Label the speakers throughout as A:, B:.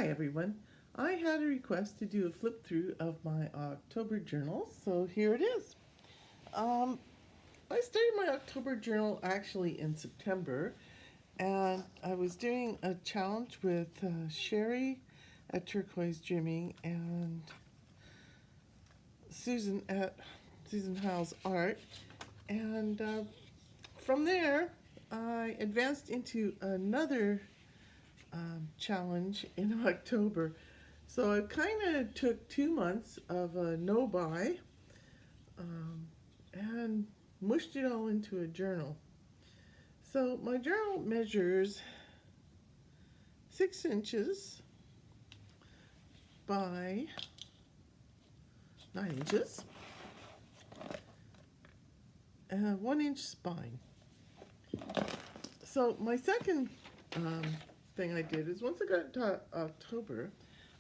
A: Hi everyone. I had a request to do a flip through of my October journal, so here it is. Um, I started my October journal actually in September, and I was doing a challenge with Sherry at Turquoise Dreaming and Susan at Susan Howe's Art, and from there I advanced into another challenge in October. So I kind of took 2 months of a no buy and mushed it all into a journal. So my journal measures 6 inches by 9 inches and a 1 inch spine. So my second thing I did is once I got to October,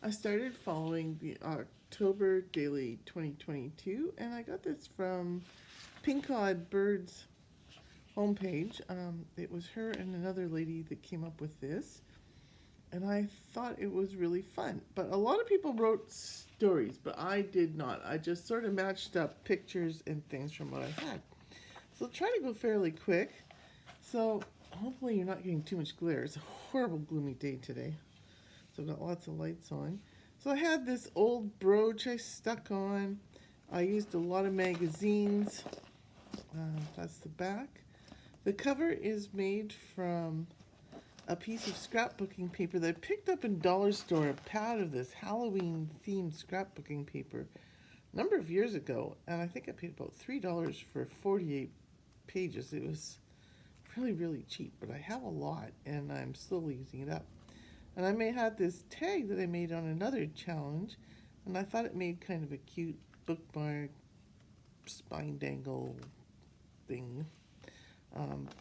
A: I started following the October Daily 2022, and I got this from Pink Eyed Bird's homepage. It was her and another lady that came up with this, and I thought it was really fun. But a lot of people wrote stories, but I did not. I just sort of matched up pictures and things from what I had. So I'll try to go fairly quick. So hopefully you're not getting too much glare. It's a horrible gloomy day today. So I've got lots of lights on. So I had this old brooch I stuck on. I used a lot of magazines. That's the back. The cover is made from a piece of scrapbooking paper that I picked up in Dollar Store, a pad of this Halloween themed scrapbooking paper a number of years ago, and I think I paid about $3 for 48 pages. It was really cheap, but I have a lot and I'm slowly using it up. And I had this tag that I made on another challenge, and I thought it made kind of a cute bookmark spine dangle thing.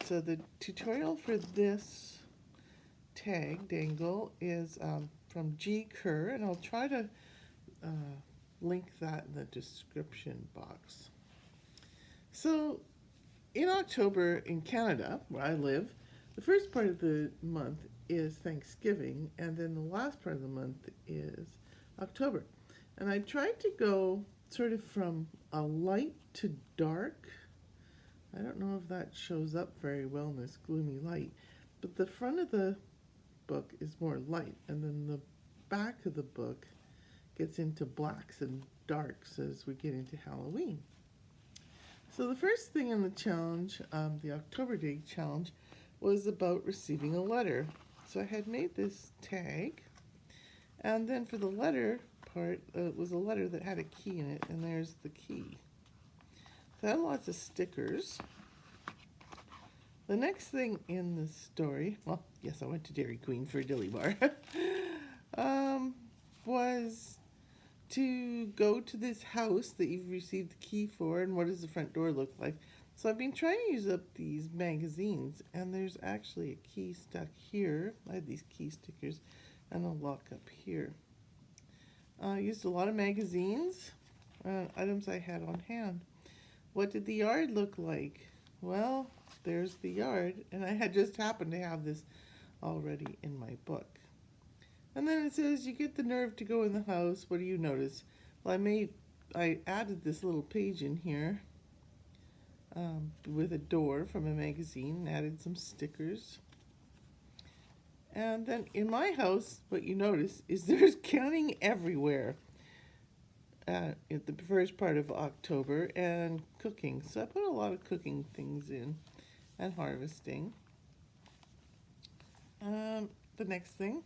A: So the tutorial for this tag dangle is from G. Kerr, and I'll try to link that in the description box. So in October in Canada, where I live, the first part of the month is Thanksgiving, and then the last part of the month is October. And I tried to go sort of from a light to dark. I don't know if that shows up very well in this gloomy light, but the front of the book is more light, and then the back of the book gets into blacks and darks as we get into Halloween. So the first thing in the challenge, the October Day challenge, was about receiving a letter. So I had made this tag, and then for the letter part, it was a letter that had a key in it, and there's the key. So I had lots of stickers. The next thing in the story, well, yes, I went to Dairy Queen for a dilly bar, was to go to this house that you've received the key for, and what does the front door look like. So I've been trying to use up these magazines, and there's actually a key stuck here. I had these key stickers and a lock up here. I used a lot of magazines, items I had on hand. What did the yard look like? Well, there's the yard, and I had just happened to have this already in my book. And then it says, you get the nerve to go in the house. What do you notice? Well, I added this little page in here with a door from a magazine, added some stickers. And then in my house, what you notice is there's canning everywhere at the first part of October, and cooking. So I put a lot of cooking things in and harvesting. The next thing,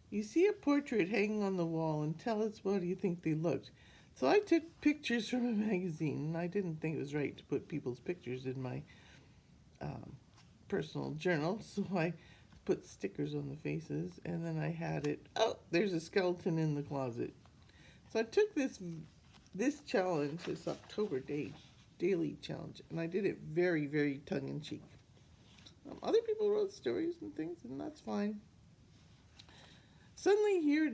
A: you see a portrait hanging on the wall and tell us what do you think they looked. So I took pictures from a magazine, and I didn't think it was right to put people's pictures in my personal journal, so I put stickers on the faces, and then I had it, oh, there's a skeleton in the closet. So I took this challenge, this October daily challenge, and I did it very tongue-in-cheek. Other people wrote stories and things, and that's fine. Suddenly hear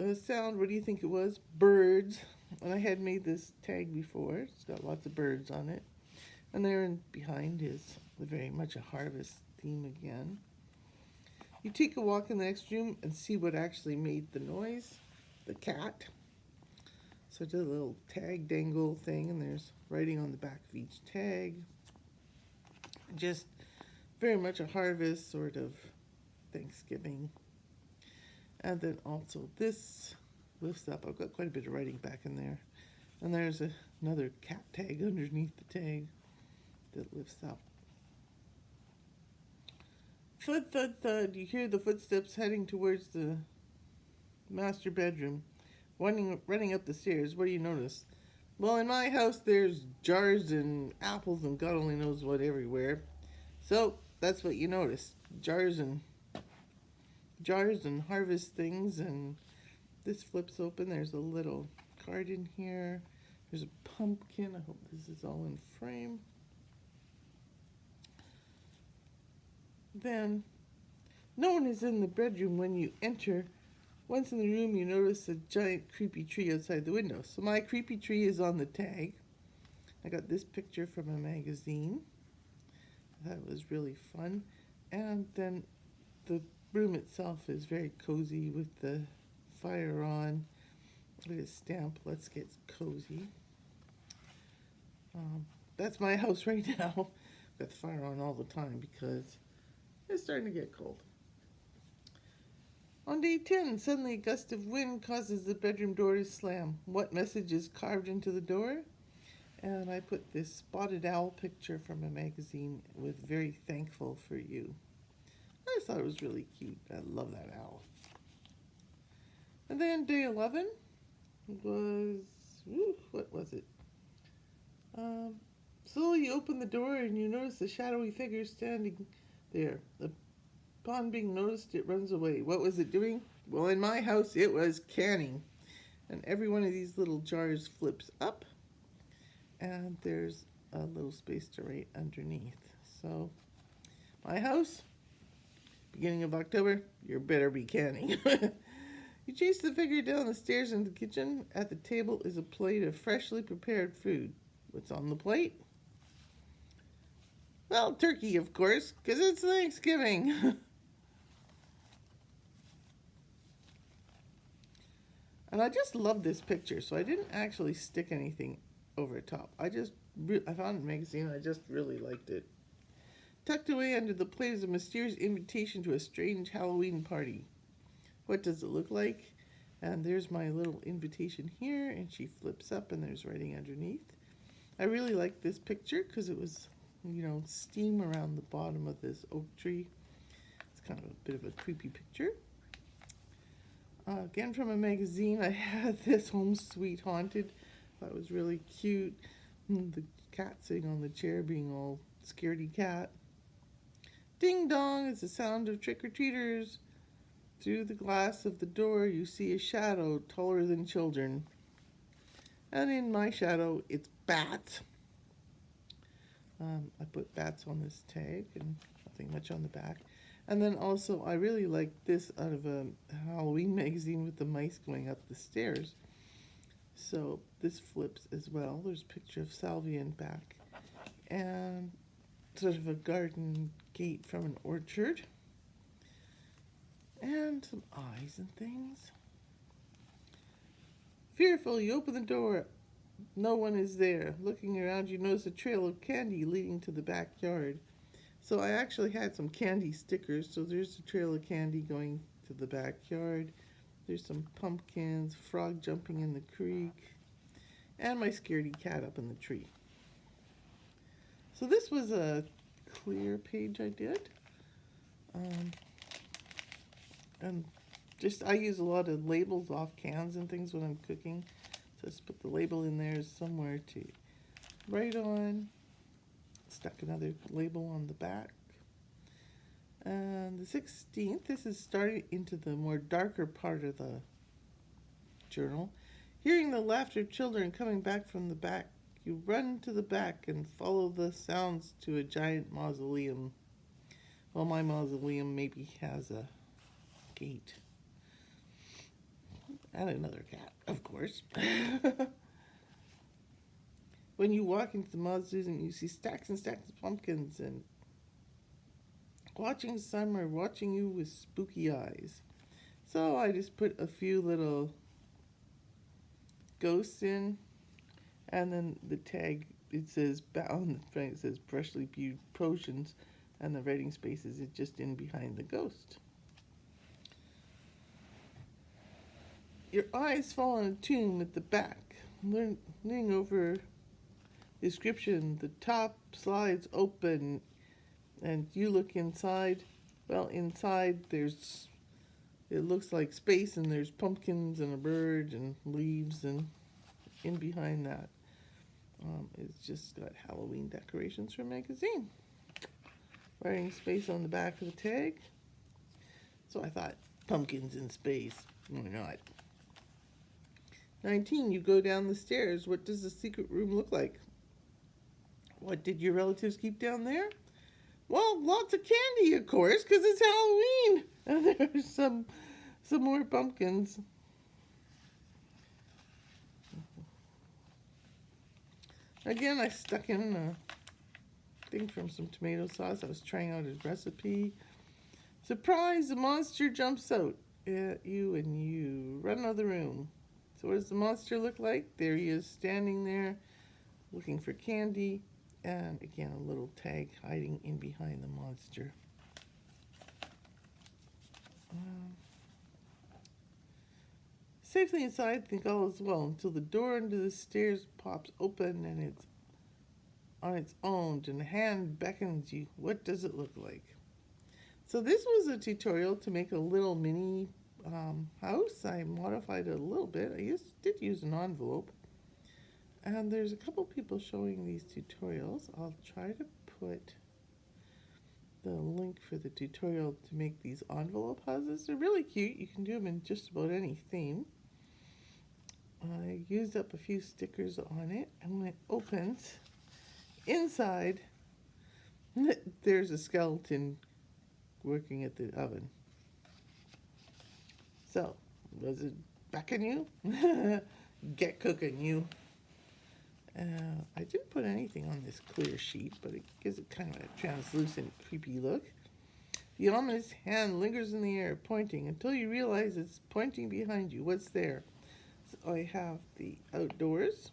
A: a sound, what do you think it was? Birds. And I had made this tag before. It's got lots of birds on it. And there behind is very much a harvest theme again. You take a walk in the next room and see what actually made the noise. The cat. So I did a little tag dangle thing, and there's writing on the back of each tag. Just very much a harvest sort of Thanksgiving. And then also this lifts up. I've got quite a bit of writing back in there. And there's another cat tag underneath the tag that lifts up. Thud, thud, thud. You hear the footsteps heading towards the master bedroom. Running up the stairs. What do you notice? Well, in my house, there's jars and apples and God only knows what everywhere. So that's what you notice. Jars and harvest things. And this flips open. There's a little card in here. There's a pumpkin. I hope this is all in frame. Then, no one is in the bedroom when you enter. Once in the room, you notice a giant creepy tree outside the window. So my creepy tree is on the tag. I got this picture from a magazine. That was really fun. And then the room itself is very cozy with the fire on. With a stamp, let's get cozy. That's my house right now. Got the fire on all the time because it's starting to get cold. On day 10, suddenly a gust of wind causes the bedroom door to slam. What message is carved into the door? And I put this spotted owl picture from a magazine with very thankful for you. I just thought it was really cute. I love that owl. And then day 11 was, what was it? Slowly you open the door and you notice a shadowy figure standing there. Upon being noticed, it runs away. What was it doing? Well, in my house, it was canning. And every one of these little jars flips up. And there's a little space to write underneath. So, my house, beginning of October, you better be canning. You chase the figure down the stairs into the kitchen. At the table is a plate of freshly prepared food. What's on the plate? Well, turkey, of course, because it's Thanksgiving. And I just love this picture, so I didn't actually stick anything over top. I found a magazine, I just really liked it. Tucked away under the plate is a mysterious invitation to a strange Halloween party. What does it look like? And there's my little invitation here, and she flips up, and there's writing underneath. I really like this picture because it was, steam around the bottom of this oak tree. It's kind of a bit of a creepy picture. Again from a magazine, I had this Home Sweet Haunted. That was really cute. The cat sitting on the chair being all scaredy cat. Ding dong is the sound of trick-or-treaters. Through the glass of the door, you see a shadow taller than children. And in my shadow, it's bats. I put bats on this tag and nothing much on the back. And then also, I really like this out of a Halloween magazine with the mice going up the stairs. So this flips as well. There's a picture of salvia in back. And sort of a garden gate from an orchard. And some eyes and things. Fearful, you open the door. No one is there. Looking around, you notice a trail of candy leading to the backyard. So I actually had some candy stickers. So there's a trail of candy going to the backyard. There's some pumpkins, frog jumping in the creek, and my scaredy cat up in the tree. So this was a clear page I did. And I use a lot of labels off cans and things when I'm cooking. So just put the label in there somewhere to write on. Stuck another label on the back. And the 16th, this is starting into the more darker part of the journal. Hearing the laughter of children coming back from the back, you run to the back and follow the sounds to a giant mausoleum. Well, my mausoleum maybe has a gate. And another cat, of course. When you walk into the mausoleum, you see stacks and stacks of pumpkins and watching summer, watching you with spooky eyes. So I just put a few little ghosts in, and then the tag, it says, on the front it says freshly brewed potions, and the writing spaces is just in behind the ghost. Your eyes fall on a tomb at the back. Leaning over the description, the top slides open, and you look inside. Well, inside it looks like space, and there's pumpkins and a bird and leaves, and in behind that, it's just got Halloween decorations for a magazine. Writing space on the back of the tag. So I thought, pumpkins in space, why not? 19, you go down the stairs. What does the secret room look like? What did your relatives keep down there? Well, lots of candy, of course, because it's Halloween. And there's some more pumpkins. Again, I stuck in a thing from some tomato sauce. I was trying out his recipe. Surprise, the monster jumps out at you and you run out of the room. So what does the monster look like? There he is standing there looking for candy. And again, a little tag hiding in behind the monster. Safely inside, think all is well until the door under the stairs pops open and it's on its own and a hand beckons you. What does it look like? So this was a tutorial to make a little mini house. I modified it a little bit. I did use an envelope. And there's a couple people showing these tutorials. I'll try to put the link for the tutorial to make these envelope houses. They're really cute. You can do them in just about any theme. I used up a few stickers on it, and when it opens, inside, there's a skeleton working at the oven. So, does it beckon you? Get cooking, you. I didn't put anything on this clear sheet, but it gives it kind of a translucent, creepy look. The ominous hand lingers in the air, pointing, until you realize it's pointing behind you. What's there? So I have the outdoors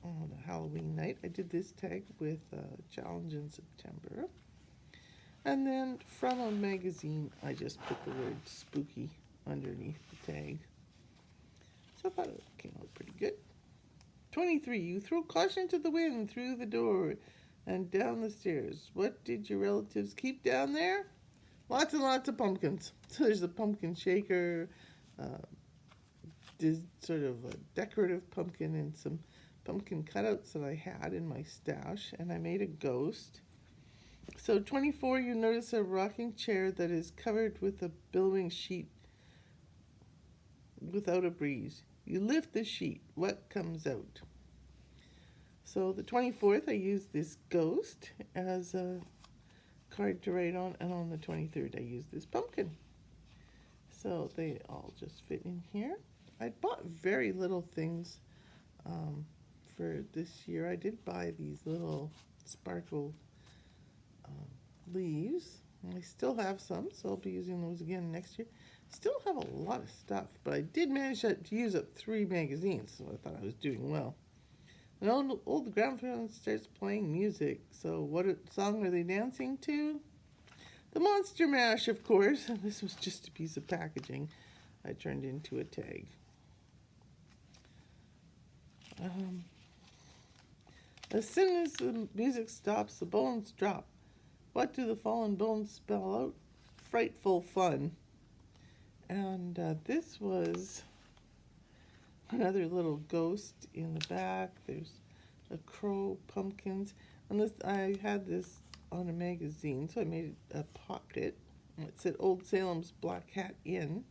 A: on a Halloween night. I did this tag with a challenge in September. And then from a magazine, I just put the word spooky underneath the tag. So I thought it came out pretty good. 23, you throw caution to the wind through the door and down the stairs. What did your relatives keep down there? Lots and lots of pumpkins. So there's a pumpkin shaker, sort of a decorative pumpkin, and some pumpkin cutouts that I had in my stash, and I made a ghost. So 24, you notice a rocking chair that is covered with a billowing sheet without a breeze. You lift the sheet. What comes out? So the 24th, I used this ghost as a card to write on, and on the 23rd, I used this pumpkin. So they all just fit in here. I bought very little things for this year. I did buy these little sparkle leaves. I still have some, so I'll be using those again next year. Still have a lot of stuff, but I did manage to use up 3 magazines, so I thought I was doing well. An old grandfather starts playing music, so what song are they dancing to? The Monster Mash, of course. This was just a piece of packaging I turned into a tag. As soon as the music stops, the bones drop. What do the fallen bones spell out? Frightful fun. And this was another little ghost in the back. There's a crow, pumpkins. And this, I had this on a magazine, so I made a pocket. It said Old Salem's Black Hat Inn.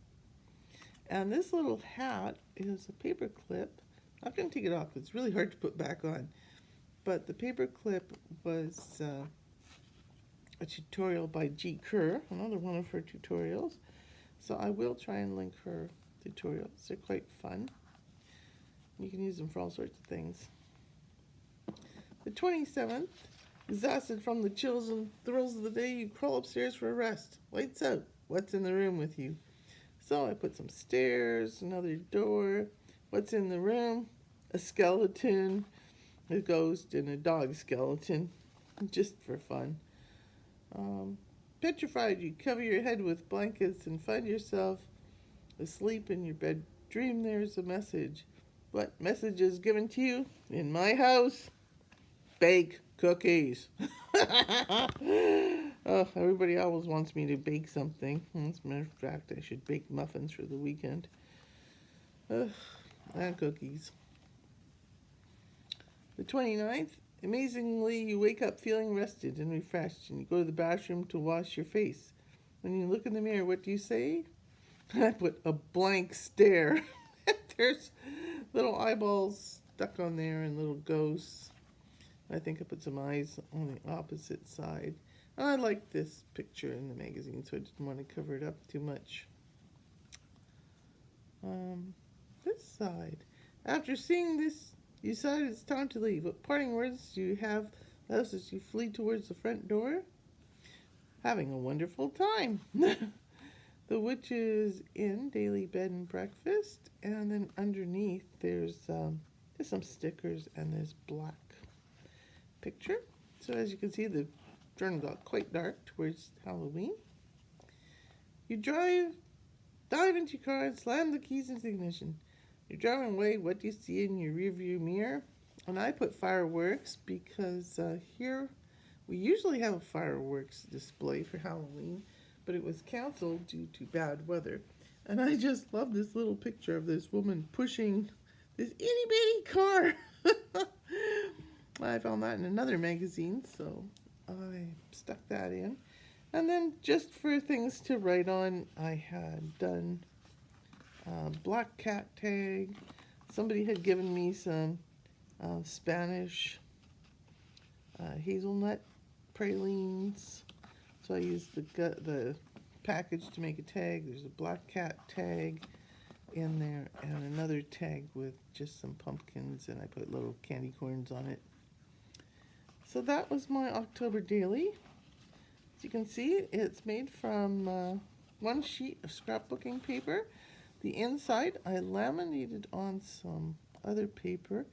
A: And this little hat is a paper clip. I'm not going to take it off. It's really hard to put back on. But the paper clip was a tutorial by G. Kerr, another one of her tutorials. So I will try and link her tutorials. They're quite fun. You can use them for all sorts of things. The 27th, Exhausted from the chills and thrills of the day, you crawl upstairs for a rest. Lights out. What's in the room with you? So I put some stairs, another door. What's in the room? A skeleton, a ghost, and a dog skeleton, just for fun. Petrified, you cover your head with blankets and find yourself asleep in your bed. Dream there's a message. What message is given to you? In my house, bake cookies. Oh, everybody always wants me to bake something. As a matter of fact, I should bake muffins for the weekend. And cookies. The 29th, amazingly, you wake up feeling rested and refreshed, and you go to the bathroom to wash your face. When you look in the mirror, what do you say? I put a blank stare. There's little eyeballs stuck on there and little ghosts. I think I put some eyes on the opposite side. And I liked this picture in the magazine, so I didn't want to cover it up too much. This side. After seeing this, you decide it's time to leave. What parting words do you have thus as you flee towards the front door? Having a wonderful time. The Witch's Inn daily bed and breakfast, and then underneath there's some stickers and this black picture. So as you can see, the journal got quite dark towards Halloween. You dive into your car and slam the keys into the ignition. You're driving away. What do you see in your rearview mirror? And I put fireworks because here we usually have a fireworks display for Halloween, but it was canceled due to bad weather. And I just love this little picture of this woman pushing this itty bitty car. I found that in another magazine, so I stuck that in. And then just for things to write on, I had done black cat tag. Somebody had given me some Spanish hazelnut pralines. So I used the package to make a tag. There's a black cat tag in there and another tag with just some pumpkins, and I put little candy corns on it. So that was my October daily. As you can see, it's made from one sheet of scrapbooking paper. The inside I laminated on some other paper,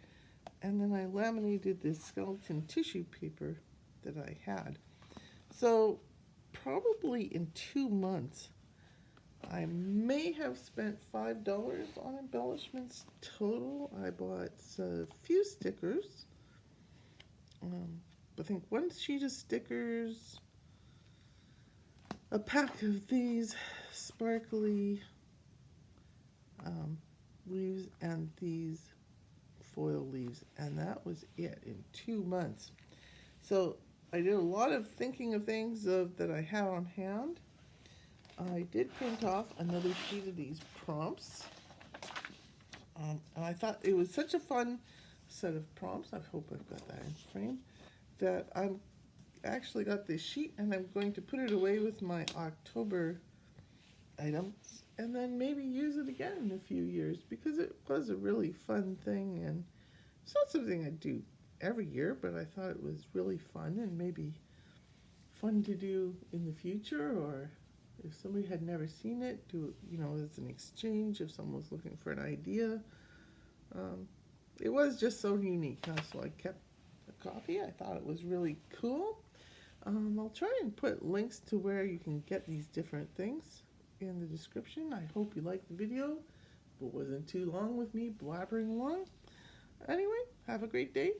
A: and then I laminated this skeleton tissue paper that I had. So probably in 2 months, I may have spent $5 on embellishments total. I bought a few stickers. I think one sheet of stickers, a pack of these sparkly leaves, and these foil leaves, and that was it in 2 months. So I did a lot of thinking of things that I had on hand. I did print off another sheet of these prompts, and I thought it was such a fun set of prompts. I hope I've got that in frame. That I'm actually got this sheet, and I'm going to put it away with my October items, and then maybe use it again in a few years, because it was a really fun thing, and it's not something I do every year, but I thought it was really fun and maybe fun to do in the future, or if somebody had never seen it, do as an exchange if someone was looking for an idea. It was just so unique, so I kept a copy. I thought it was really cool. I'll try and put links to where you can get these different things in the description. I hope you liked the video, but wasn't too long with me blabbering along. Anyway, have a great day.